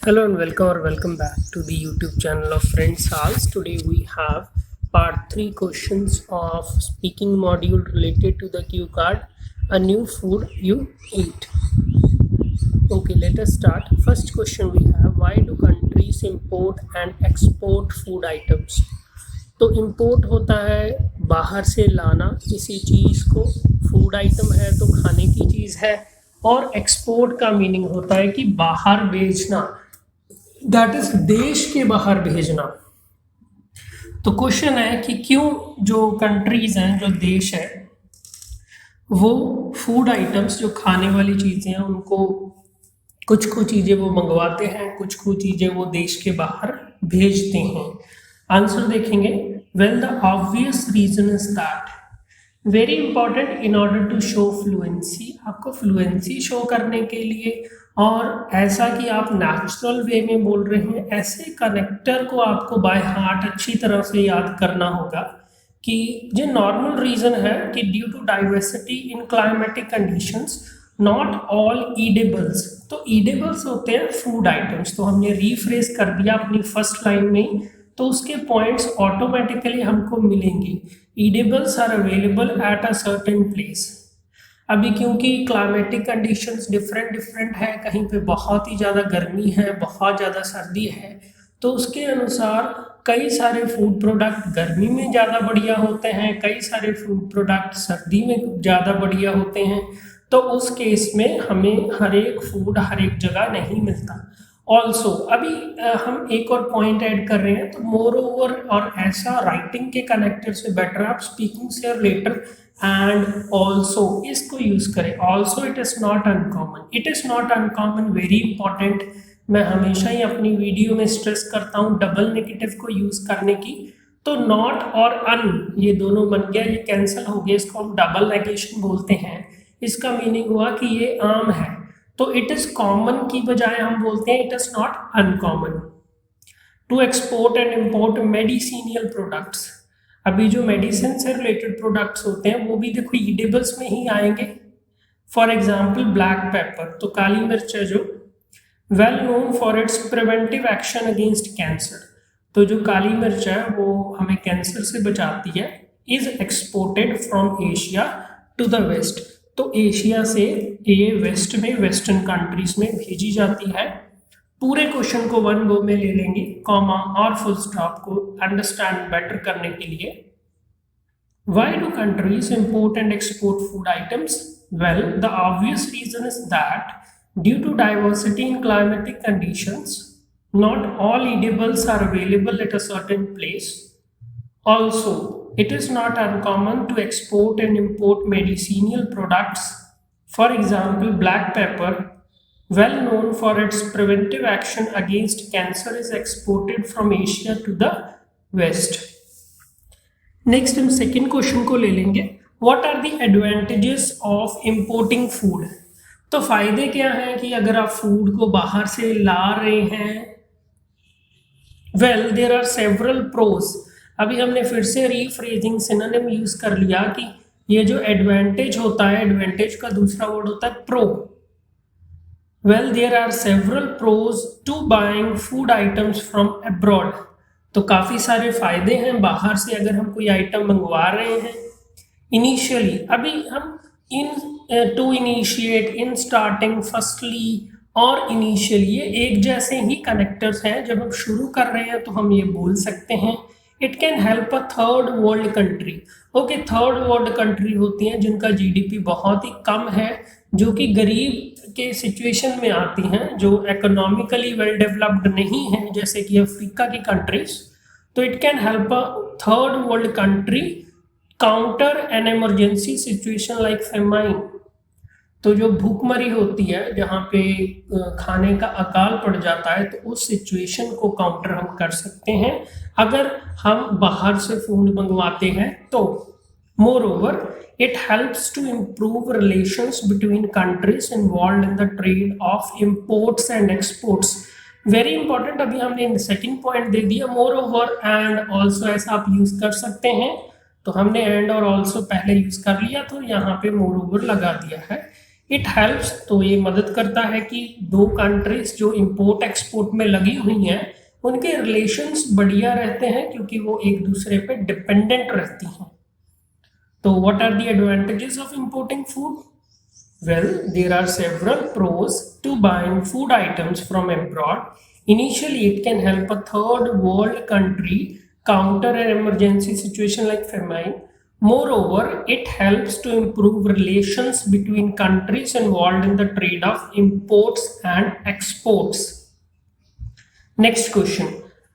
Hello and welcome back to the YouTube channel of Friends House. Today we have part 3 questions of speaking module related to the cue card, a new food you eat. Okay, let us start. First question we have, why do countries import and export food items? तो import होता है बाहर से लाना किसी चीज़ को, food item है तो खाने की चीज़ है, और एक्सपोर्ट का मीनिंग होता है कि बाहर भेजना, दैट इज देश के बाहर भेजना। तो क्वेश्चन है कि क्यों जो कंट्रीज हैं, जो देश है, वो फूड आइटम्स जो खाने वाली चीज़ें हैं उनको कुछ चीज़ें वो मंगवाते हैं, कुछ चीज़ें वो देश के बाहर भेजते हैं। आंसर देखेंगे। Well the obvious reason is that very important in order to show fluency, आपको फ्लुएंसी शो करने के लिए, और ऐसा कि आप नेचुरल वे में बोल रहे हैं, ऐसे कनेक्टर को आपको बाय हार्ट अच्छी तरह से याद करना होगा कि जो नॉर्मल रीजन है कि due to diversity in climatic conditions not all edibles. तो ईडेबल्स होते हैं फूड आइटम्स, तो हमने रीफ्रेज कर दिया अपनी फर्स्ट लाइन में, तो उसके पॉइंट्स ऑटोमेटिकली हमको मिलेंगे। Edibles are available at a certain place. अभी क्योंकि क्लाइमेटिक कंडीशंस डिफरेंट है, कहीं पे बहुत ही ज़्यादा गर्मी है, बहुत ज़्यादा सर्दी है, तो उसके अनुसार कई सारे फूड प्रोडक्ट गर्मी में ज़्यादा बढ़िया होते हैं, कई सारे फूड प्रोडक्ट सर्दी में ज़्यादा बढ़िया होते हैं। तो उस केस में हमें हर एक फूड हर एक जगह नहीं मिलता। ऑल्सो अभी हम एक और पॉइंट ऐड कर रहे हैं, तो मोर ओवर, और ऐसा राइटिंग के कनेक्टर से बेटर आप स्पीकिंग से लेटर एंड ऑल्सो इसको यूज करें। Also it is not uncommon, it is not uncommon, very important. मैं हमेशा ही अपनी वीडियो में स्ट्रेस करता हूँ डबल नेगेटिव को यूज करने की। तो नॉट और अन ये दोनों बन गया, ये कैंसिल हो गया, इसको हम डबल नेगेशन बोलते हैं। इसका मीनिंग हुआ कि ये आम है, तो इट इज कॉमन की बजाय हम बोलते हैं it is not uncommon. To export and import medicinal products, अभी जो मेडिसिन से रिलेटेड प्रोडक्ट्स होते हैं वो भी देखो ईडेबल्स में ही आएंगे। फॉर एग्जाम्पल ब्लैक पेपर, तो काली मिर्च है जो well known for its preventive action against cancer, तो जो काली मिर्च है वो हमें कैंसर से बचाती है। Is exported from Asia to the west, तो एशिया से ये वेस्ट में, वेस्टर्न कंट्रीज में भेजी जाती है। पूरे क्वेश्चन को वन गो में ले लेंगे, कॉमा और फुल स्टॉप को अंडरस्टैंड बेटर करने के लिए। Why do countries import and export food items? Well the obvious reason is that due to diversity in climatic conditions not all edibles are available at a certain place. Also it is not uncommon to export and import medicinal products. For example, black pepper, well known for its preventive action against cancer, is exported from Asia to the West. Next हम second question को ले लेंगे, what are the advantages of importing food? तो फायदे क्या हैं कि अगर आप फूड को बाहर से ला रहे हैं, well there are several pros। अभी हमने फिर से रीफ्रेजिंग सिनोनिम यूज कर लिया कि ये जो एडवांटेज होता है, एडवांटेज का दूसरा वर्ड होता है pro. Well there are several pros to buying food items from abroad, तो काफ़ी सारे फायदे हैं बाहर से अगर हम कोई आइटम मंगवा रहे हैं। इनिशियली अभी हम in to initiate, in starting, firstly और इनिशियली ये एक जैसे ही कनेक्टर्स हैं। जब हम शुरू कर रहे हैं तो हम ये बोल सकते हैं it can help a third world country. Okay, third world country होती हैं जिनका जीडीपी बहुत ही कम है, जो कि गरीब के सिचुएशन में आती हैं, जो इकोनॉमिकली वेल डेवलप्ड नहीं है, जैसे कि अफ्रीका की कंट्रीज। तो it can help a third world country counter an emergency situation like famine. तो जो भूखमरी होती है, जहाँ पे खाने का अकाल पड़ जाता है, तो उस सिचुएशन को काउंटर हम कर सकते हैं अगर हम बाहर से फूड मंगवाते हैं। तो more over it helps to improve relations between countries involve in the trade of imports and exports. Very important, अभी हमने सेकेंड पॉइंट दे दिया, मोर ओवर एंड ऑल्सो ऐसा आप यूज कर सकते हैं। तो हमने एंड और ऑल्सो पहले यूज कर लिया, तो यहाँ पे मोर ओवर लगा दिया है। इट हेल्प्स, तो ये मदद करता है कि दो कंट्रीज जो इंपोर्ट एक्सपोर्ट में लगी हुई हैं उनके रिलेशंस बढ़िया रहते हैं क्योंकि वो एक दूसरे पे डिपेंडेंट रहती हैं। तो what are the advantages of importing food? Well, there are several pros to buying food items from abroad. Initially, it can help a third world country counter an emergency situation like famine. Moreover, it helps to improve relations between countries involved in the trade of imports and exports. Next question.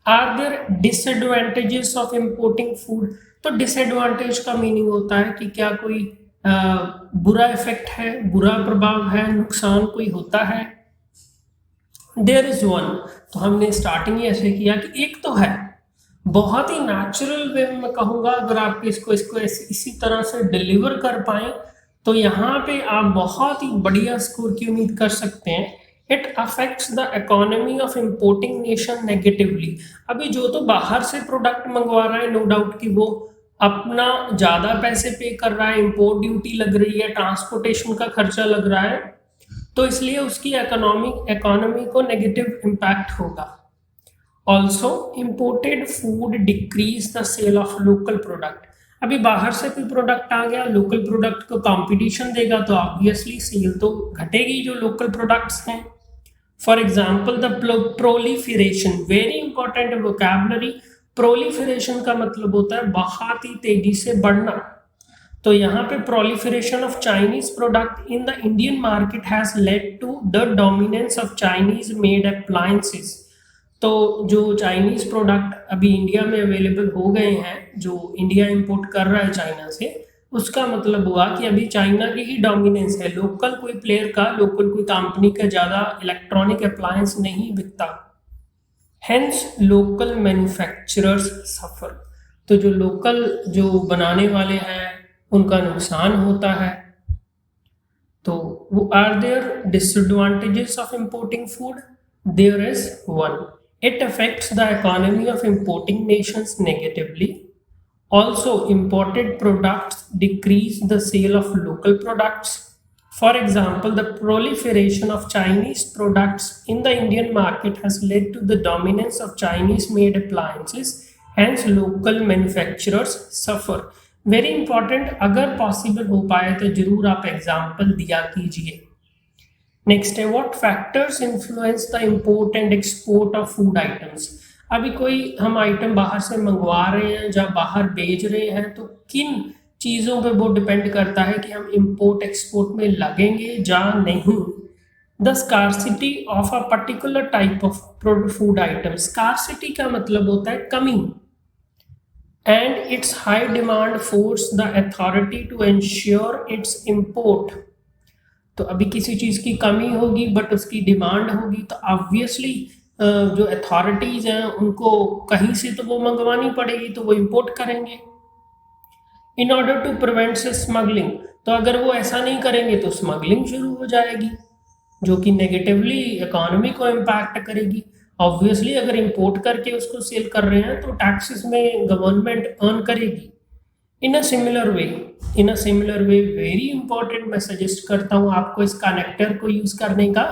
Are there disadvantages of importing food? तो disadvantage का meaning होता है कि क्या कोई बुरा effect है, बुरा प्रभाव है, नुकसान कोई होता है। देयर इज वन, तो हमने स्टार्टिंग ही ऐसे किया कि एक तो है बहुत ही नेचुरल वे में मैं कहूँगा, अगर आप इसको इसी तरह से डिलीवर कर पाए तो यहाँ पे आप बहुत ही बढ़िया स्कोर की उम्मीद कर सकते हैं। It affects the economy of importing nation negatively. अभी जो तो बाहर से प्रोडक्ट मंगवा रहा है, नो डाउट कि वो अपना ज़्यादा पैसे पे कर रहा है, इंपोर्ट ड्यूटी लग रही है, ट्रांसपोर्टेशन का खर्चा लग रहा है, तो इसलिए उसकी इकोनॉमी को नेगेटिव इम्पैक्ट होगा। Also imported food decrease the sale of local product. अभी बाहर से कोई प्रोडक्ट आ गया, लोकल प्रोडक्ट को कंपटीशन देगा तो ऑब्वियसली सेल तो घटेगी जो लोकल प्रोडक्ट्स हैं। For example the proliferation, very important vocabulary. Proliferation का मतलब होता है बहुत ही तेजी से बढ़ना। तो यहाँ पे proliferation of Chinese product in the Indian market has led to the dominance of Chinese made appliances. तो जो चाइनीज प्रोडक्ट अभी इंडिया में अवेलेबल हो गए हैं, जो इंडिया इंपोर्ट कर रहा है चाइना से, उसका मतलब हुआ कि अभी चाइना की ही डोमिनेंस है, लोकल कोई प्लेयर का, लोकल कोई कंपनी का ज़्यादा इलेक्ट्रॉनिक अप्लायंस नहीं बिकता। Hence, local manufacturers suffer. तो जो लोकल जो बनाने वाले हैं उनका नुकसान होता है। तो वो are their disadvantages of importing food? There is one, it affects the economy of importing nations negatively. Also imported products decrease the sale of local products. For example, the proliferation of Chinese products in the Indian market has led to the dominance of Chinese-made appliances, hence local manufacturers suffer. Very important, अगर possible हो पाए तो जरूर आप example दिया कीजिए। Next है, what factors influence the import and export of food items? अभी कोई हम आइटम बाहर से मंगवा रहे हैं या बाहर भेज रहे हैं तो किन चीज़ों पे वो डिपेंड करता है कि हम इंपोर्ट एक्सपोर्ट में लगेंगे या नहीं। The scarcity of a particular type of food item. Scarcity का मतलब होता है कमी, and its high demand force the authority to ensure its import. तो अभी किसी चीज़ की कमी होगी बट उसकी डिमांड होगी तो ऑब्वियसली जो अथॉरिटीज़ हैं उनको कहीं से तो वो मंगवानी पड़ेगी, तो वो इंपोर्ट करेंगे। इन ऑर्डर टू प्रिवेंट से स्मगलिंग, तो अगर वो ऐसा नहीं करेंगे तो स्मगलिंग शुरू हो जाएगी जो कि नेगेटिवली इकोनॉमी को इम्पैक्ट करेगी। ऑब्वियसली अगर इंपोर्ट करके उसको सेल कर रहे हैं तो टैक्सेस में गवर्नमेंट अर्न करेगी। In a similar way very important, मैं सजेस्ट करता हूँ आपको इस कनेक्टर को यूज़ करने का,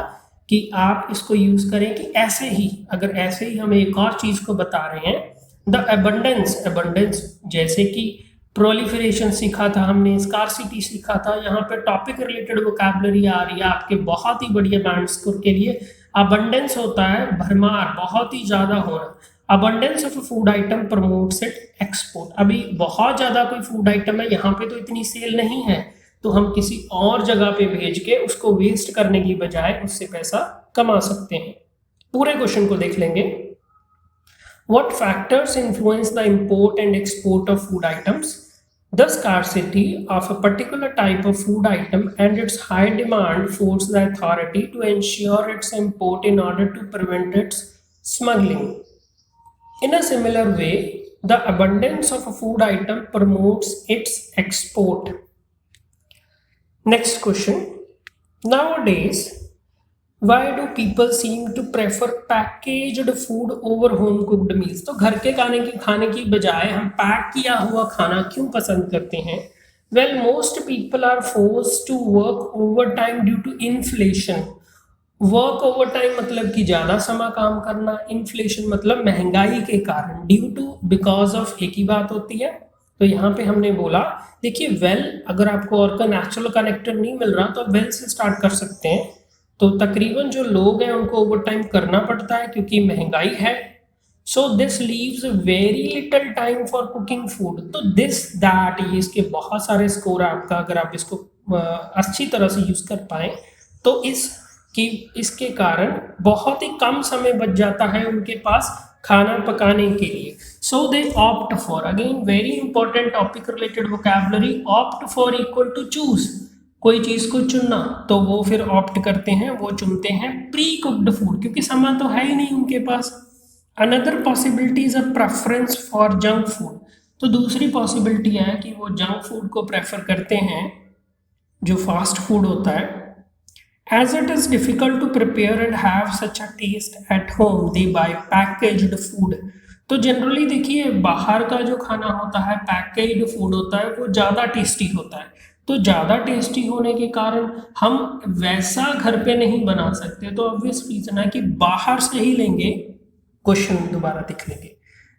कि आप इसको यूज़ करें कि ऐसे ही, अगर ऐसे ही हम एक और चीज़ को बता रहे हैं, द अबंडेंस, जैसे कि प्रोलिफरेशन सीखा था हमने, स्कार्सिटी सीखा था, यहाँ पे टॉपिक रिलेटेड वोकैबुलरी आ रही है आपके बहुत ही बढ़िया बैंड स्कोर के लिए। अबंडेंस होता है भरमार, बहुत ही ज़्यादा होना। Abundance of food item promotes it export. अभी बहुत ज़्यादा कोई फूड आइटम है, यहाँ पे तो इतनी सेल नहीं है, तो हम किसी और जगह पे भेज के उसको वेस्ट करने की बजाय उससे पैसा कमा सकते हैं। पूरे क्वेश्चन को देख लेंगे। What factors influence the import and export of food items? The scarcity of a particular type of food item and its high demand force the authority to ensure its import in order to prevent its smuggling. In a similar way, the abundance of a food item promotes its export. Next question. Nowadays, why do people seem to prefer packaged food over home cooked meals? तो घर के खाने की बजाय हम pack किया हुआ खाना क्यों पसंद करते हैं? Well, most people are forced to work overtime due to inflation. Work over time मतलब कि ज़्यादा समय काम करना, इन्फ्लेशन मतलब महंगाई के कारण, ड्यू टू, बिकॉज ऑफ एक ही बात होती है। तो यहाँ पे हमने बोला, देखिए वेल, अगर आपको और का नेचुरल कनेक्टर नहीं मिल रहा तो वेल से स्टार्ट कर सकते हैं। तो तकरीबन जो लोग हैं उनको ओवर टाइम करना पड़ता है क्योंकि महंगाई है। So this leaves very little time for cooking food. तो दिस दैट, ये इसके बहुत सारे स्कोर है आपका, अगर आप इसको अच्छी तरह से यूज कर पाए तो इसके कारण बहुत ही कम समय बच जाता है उनके पास खाना पकाने के लिए। So they opt for, again very important topic related vocabulary, opt for equal to choose, कोई चीज को चुनना, तो वो फिर ऑप्ट करते हैं, वो चुनते हैं प्री कुक्ड फूड, क्योंकि समय तो है ही नहीं उनके पास। Another possibility is a preference for junk food. तो दूसरी पॉसिबिलिटी है कि वो जंक फूड को प्रेफर करते हैं, जो फास्ट फूड होता है। As it is difficult to prepare and have such a taste at home, they buy packaged food. तो जनरली देखिए बाहर का जो खाना होता है, पैकेज्ड फूड होता है, वो ज़्यादा टेस्टी होता है। तो ज़्यादा टेस्टी होने के कारण हम वैसा घर पे नहीं बना सकते, तो ऑब्वियस रीजन है कि बाहर से ही लेंगे। क्वेश्चन दोबारा देख लेंगे।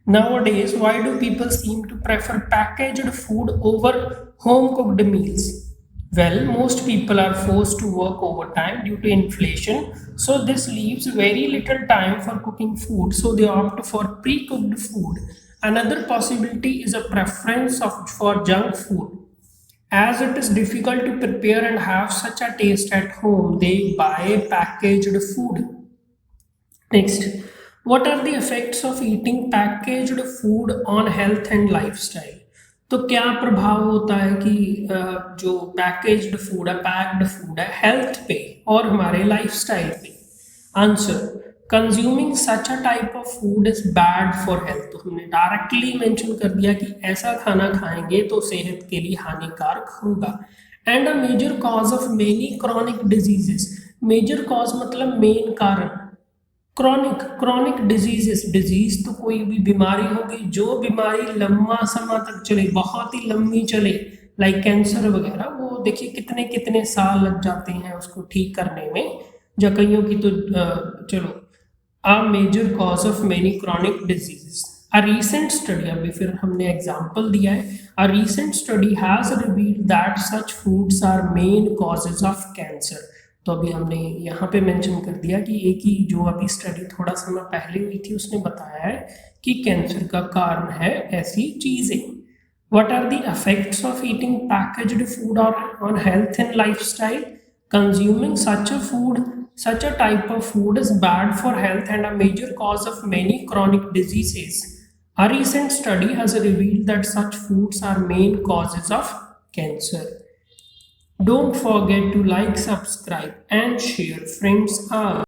Nowadays, why do people seem to prefer packaged food over home cooked meals? Well, most people are forced to work overtime due to inflation, so this leaves very little time for cooking food, so they opt for pre-cooked food. Another possibility is a preference for junk food. As it is difficult to prepare and have such a taste at home, they buy packaged food. Next, what are the effects of eating packaged food on health and lifestyle? तो क्या प्रभाव होता है कि जो packaged food है, packed food है, health पे और हमारे लाइफस्टाइल पे? Answer, consuming such a type of food is bad for health. तो हमने डायरेक्टली मेंशन कर दिया कि ऐसा खाना खाएंगे तो सेहत के लिए हानिकारक होगा। And a major cause of many chronic diseases. Major cause मतलब मेन कारण। क्रॉनिक डिजीजेस, डिजीज तो कोई भी बीमारी होगी, जो बीमारी लंबा समय तक चले, बहुत ही लंबी चले, लाइक कैंसर वगैरह, वो देखिए कितने कितने साल लग जाते हैं उसको ठीक करने में। कईयों की तो चलो, a major cause of many chronic diseases. A recent study, अभी फिर हमने एग्जांपल दिया है, a recent study has revealed that such foods are main causes of cancer. तो अभी हमने यहाँ पे मेंशन कर दिया कि एक ही जो अभी स्टडी थोड़ा समय पहले हुई थी उसने बताया है कि कैंसर का कारण है ऐसी चीजें। What are the effects of eating packaged food on health and lifestyle? Consuming such a type of food is bad for health and a major cause of many chronic diseases. A recent study has revealed that such foods are main causes of cancer. Don't forget to like, subscribe and share. Friends are